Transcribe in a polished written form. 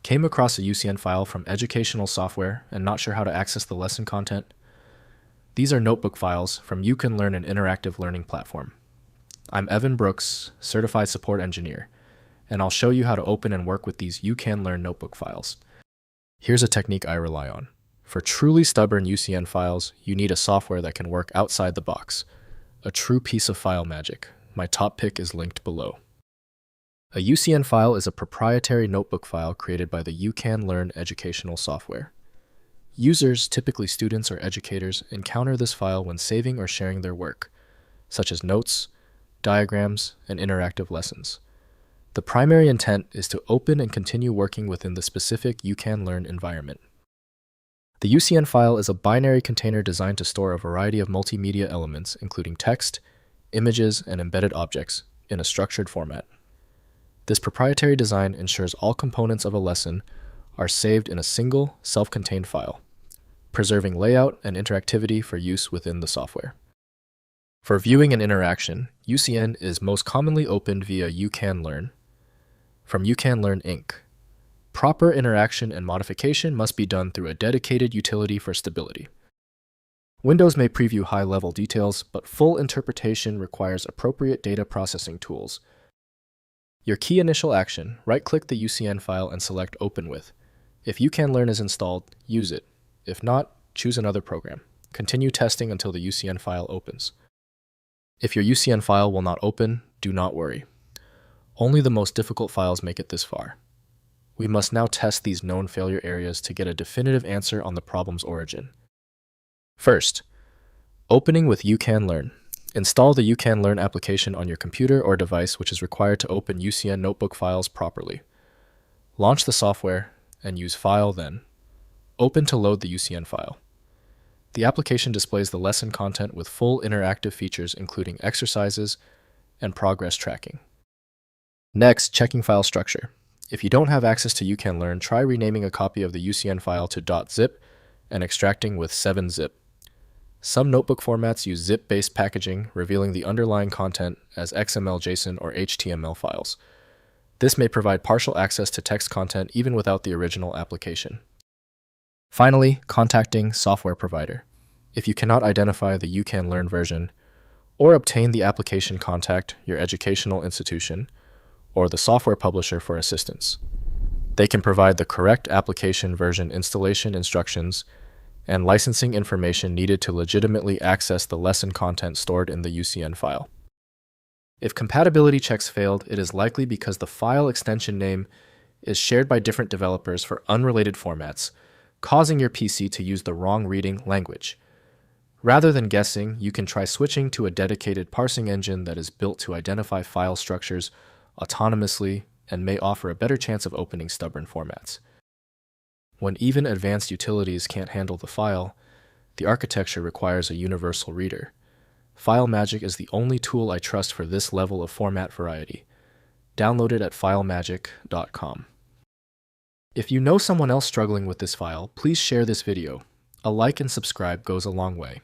Came across a UCN file from educational software and not sure how to access the lesson content? These are notebook files from You Can Learn, an interactive learning platform. I'm Evan Brooks, Certified Support Engineer, and I'll show you how to open and work with these You Can Learn notebook files. Here's a technique I rely on. For truly stubborn UCN files, you need a software that can work outside the box. A true piece of file magic. My top pick is linked below. A UCN file is a proprietary notebook file created by the You Can Learn educational software. Users, typically students or educators, encounter this file when saving or sharing their work, such as notes, diagrams, and interactive lessons. The primary intent is to open and continue working within the specific You Can Learn environment. The UCN file is a binary container designed to store a variety of multimedia elements, including text, images, and embedded objects, in a structured format. This proprietary design ensures all components of a lesson are saved in a single, self-contained file, preserving layout and interactivity for use within the software. For viewing and interaction, UCN is most commonly opened via You Can Learn from You Can Learn Inc. Proper interaction and modification must be done through a dedicated utility for stability. Windows may preview high-level details, but full interpretation requires appropriate data processing tools. Your key initial action, right-click the UCN file and select Open With. If You Can Learn is installed, use it. If not, choose another program. Continue testing until the UCN file opens. If your UCN file will not open, do not worry. Only the most difficult files make it this far. We must now test these known failure areas to get a definitive answer on the problem's origin. First, opening with You Can Learn. Install the You Can Learn application on your computer or device, which is required to open UCN notebook files properly. Launch the software and use File then. Open to load the UCN file. The application displays the lesson content with full interactive features including exercises and progress tracking. Next, checking file structure. If you don't have access to You Can Learn, try renaming a copy of the UCN file to .zip and extracting with 7-zip. Some notebook formats use zip-based packaging, revealing the underlying content as XML, JSON, or HTML files. This may provide partial access to text content even without the original application. Finally, contacting software provider. If you cannot identify the You Can Learn version, or obtain the application, contact your educational institution or the software publisher for assistance. They can provide the correct application version installation instructions and licensing information needed to legitimately access the lesson content stored in the UCN file. If compatibility checks failed, it is likely because the file extension name is shared by different developers for unrelated formats, causing your PC to use the wrong reading language. Rather than guessing, you can try switching to a dedicated parsing engine that is built to identify file structures autonomously and may offer a better chance of opening stubborn formats. When even advanced utilities can't handle the file, the architecture requires a universal reader. FileMagick is the only tool I trust for this level of format variety. Download it at filemagick.com. If you know someone else struggling with this file, please share this video. A like and subscribe goes a long way.